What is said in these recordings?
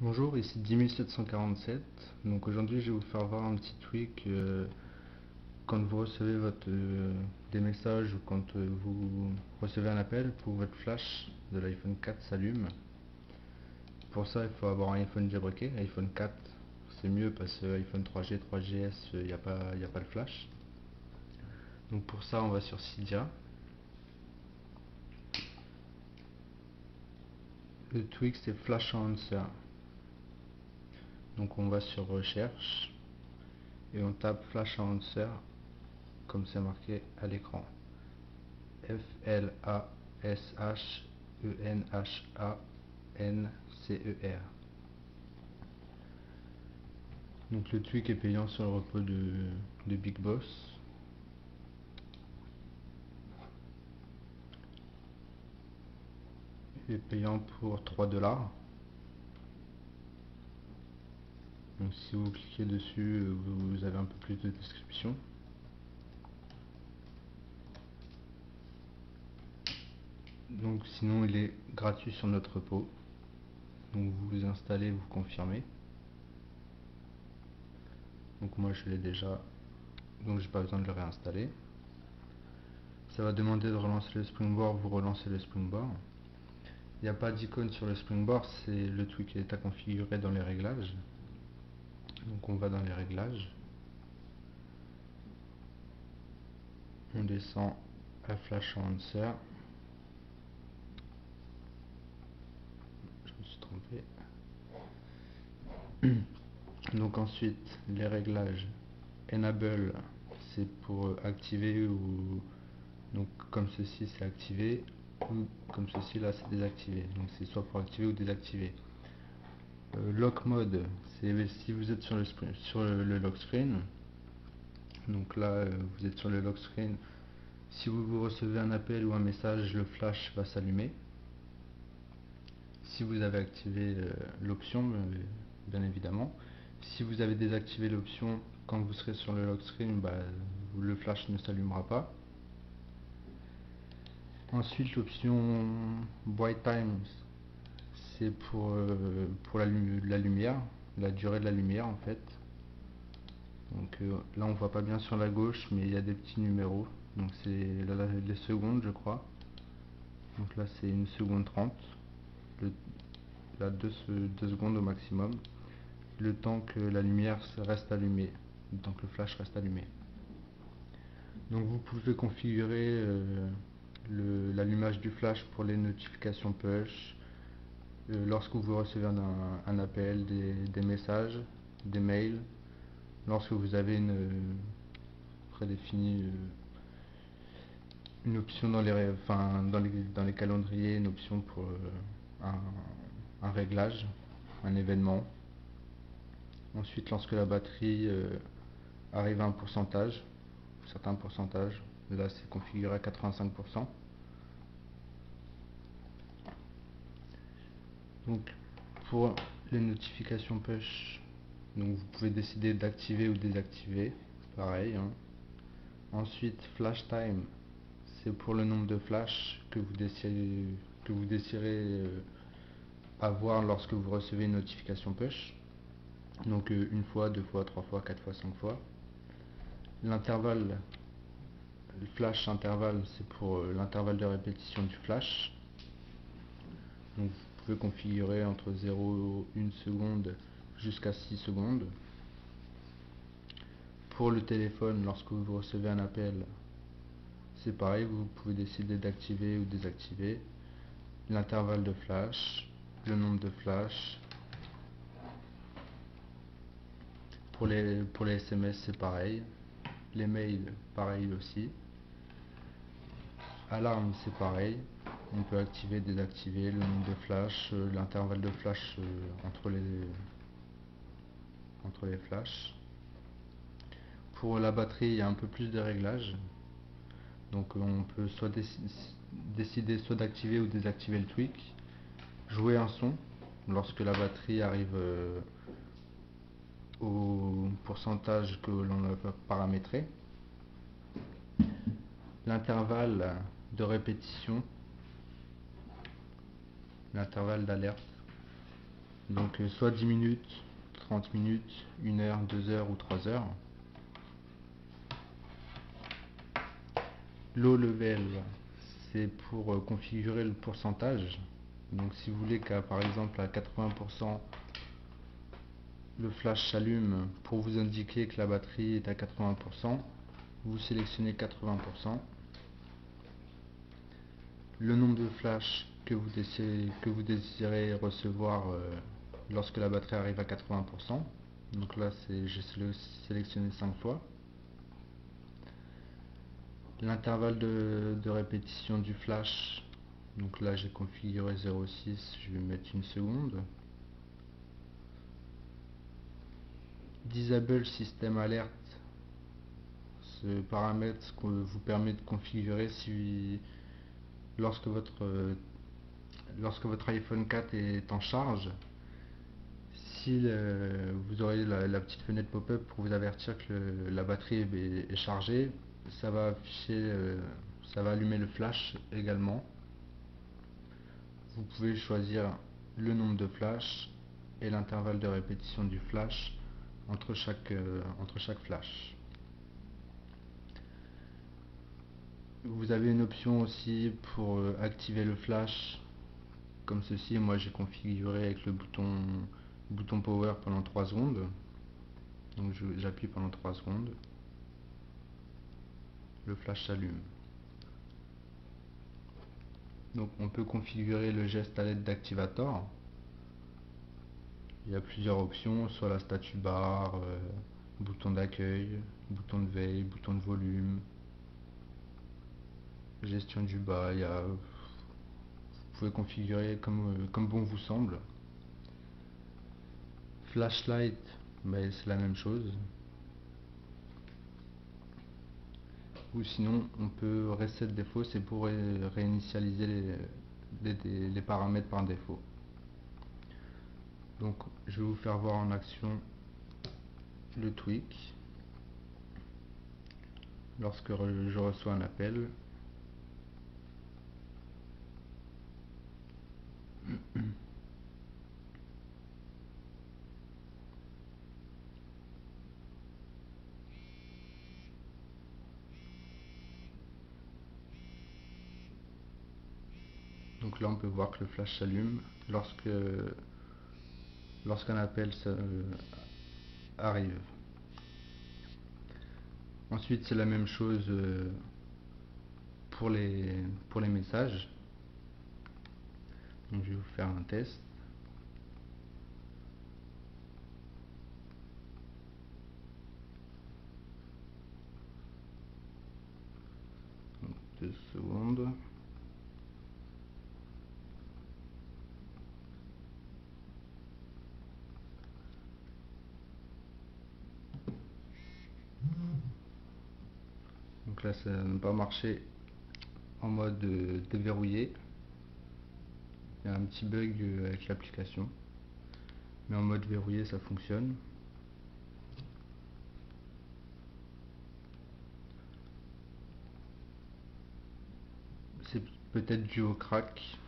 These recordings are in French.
Bonjour, ici 10747. Donc aujourd'hui, je vais vous faire voir un petit tweak quand vous recevez des messages ou quand vous recevez un appel pour que votre flash de l'iPhone 4 s'allume. Pour ça, il faut avoir un iPhone jailbreaké, iPhone 4. C'est mieux parce que iPhone 3G, 3GS, il y a pas le flash. Donc pour ça, on va sur Cydia. Le tweak, c'est Flash Enhancer. Donc on va sur Recherche et on tape Flash Enhancer comme c'est marqué à l'écran. Flashenhancer. Donc le tweak est payant sur le repos de Big Boss. Il est payant pour 3 $. Donc si vous cliquez dessus, vous avez un peu plus de description. Donc sinon il est gratuit sur notre repos. Donc vous installez, vous confirmez. Donc moi je l'ai déjà, donc j'ai pas besoin de le réinstaller. Ça va demander de relancer le Springboard, vous relancez le Springboard. Il n'y a pas d'icône sur le Springboard, c'est le tweak qui est à configurer dans les réglages. Donc on va dans les réglages, on descend à Flash Enhancer. Je me suis trompé. Donc ensuite les réglages Enable, c'est pour activer, ou donc comme ceci c'est activé, ou comme ceci là c'est désactivé. Donc c'est soit pour activer ou désactiver. Lock mode, c'est si vous êtes sur le lock screen. Donc là vous êtes sur le lock screen. Si vous recevez un appel ou un message, le flash va s'allumer. Si vous avez activé l'option, bien évidemment. Si vous avez désactivé l'option, quand vous serez sur le lock screen, le flash ne s'allumera pas. Ensuite, l'option Bright Times, c'est pour la lumière, la durée de la lumière en fait. Donc là, on voit pas bien sur la gauche, mais il y a des petits numéros. Donc c'est les secondes, je crois. Donc là, c'est 1 seconde 30. Là, 2 secondes au maximum. Le temps que la lumière reste allumée, le temps que le flash reste allumé. Donc vous pouvez configurer l'allumage du flash pour les notifications push, lorsque vous recevez un appel, des messages, des mails, lorsque vous avez prédéfinie une option dans les calendriers, une option pour un réglage, un événement. Ensuite, lorsque la batterie arrive à un pourcentage, certain pourcentage, là c'est configuré à 85%. Donc pour les notifications push, donc vous pouvez décider d'activer ou désactiver, pareil, hein. Ensuite flash time, c'est pour le nombre de flash que vous désirez avoir lorsque vous recevez une notification push. Donc une fois, 2 fois, 3 fois, 4 fois, 5 fois. L'intervalle, le flash intervalle, c'est pour l'intervalle de répétition du flash. Donc vous pouvez configurer entre 0,1 seconde jusqu'à 6 secondes. Pour le téléphone, lorsque vous recevez un appel, c'est pareil, vous pouvez décider d'activer ou désactiver. L'intervalle de flash, le nombre de flash. Pour les SMS, c'est pareil. Les mails, pareil aussi. Alarme, c'est pareil. On peut activer, désactiver le nombre de flash, l'intervalle de flash entre les flashs. Pour la batterie, il y a un peu plus de réglages. Donc on peut soit décider soit d'activer ou désactiver le tweak. Jouer un son lorsque la batterie arrive au pourcentage que l'on a paramétré. L'intervalle de répétition, l'intervalle d'alerte. Donc soit 10 minutes, 30 minutes, 1 heure, 2 heures ou 3 heures. Low level, c'est pour configurer le pourcentage. Donc si vous voulez qu'à par exemple à 80% le flash s'allume pour vous indiquer que la batterie est à 80%, vous sélectionnez 80%. Le nombre de flashs que vous désirez recevoir lorsque la batterie arrive à 80%. Donc là j'ai sélectionné 5 fois. L'intervalle de répétition du flash, donc là j'ai configuré 0,6, je vais mettre 1 seconde. Disable System Alert, ce paramètre vous permet de configurer si lorsque votre iPhone 4 est en charge, si vous aurez la petite fenêtre pop-up pour vous avertir que la batterie est chargée, ça va afficher, ça va allumer le flash également. Vous pouvez choisir le nombre de flashs et l'intervalle de répétition du flash entre chaque flash. Vous avez une option aussi pour activer le flash comme ceci. Moi j'ai configuré avec le bouton power pendant 3 secondes. Donc j'appuie pendant 3 secondes. Le flash s'allume. Donc on peut configurer le geste à l'aide d'activator. Il y a plusieurs options, soit la statue bar, bouton d'accueil, bouton de veille, bouton de volume, gestion du bas. Vous pouvez configurer comme bon vous semble. Flashlight, c'est la même chose. Ou sinon on peut reset défaut, c'est pour réinitialiser les paramètres par défaut. Donc je vais vous faire voir en action le tweak lorsque je reçois un appel. Donc là on peut voir que le flash s'allume lorsqu'un appel arrive. Ensuite c'est la même chose pour les messages. Donc je vais vous faire un test. Donc, 2 secondes. Donc là ça n'a pas marché en mode déverrouillé. Il y a un petit bug avec l'application. Mais en mode verrouillé ça fonctionne. C'est peut-être dû au crack.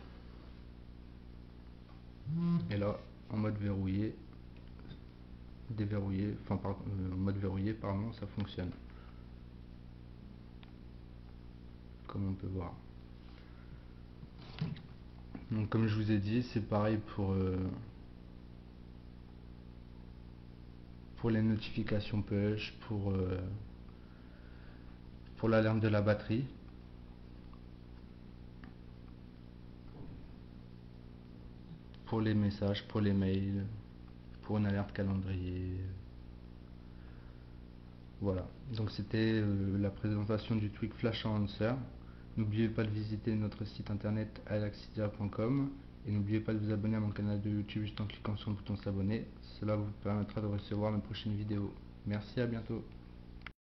Et là, en mode verrouillé, déverrouillé, en mode verrouillé, pardon, ça fonctionne. Comme on peut voir. Donc comme je vous ai dit, c'est pareil pour les notifications push, pour l'alarme de la batterie. Pour les messages, pour les mails, pour une alerte calendrier. Voilà, donc c'était la présentation du Tweak Flash Enhancer. N'oubliez pas de visiter notre site internet alaxidia.com et n'oubliez pas de vous abonner à mon canal de YouTube juste en cliquant sur le bouton s'abonner. Cela vous permettra de recevoir mes prochaines vidéos. Merci, à bientôt.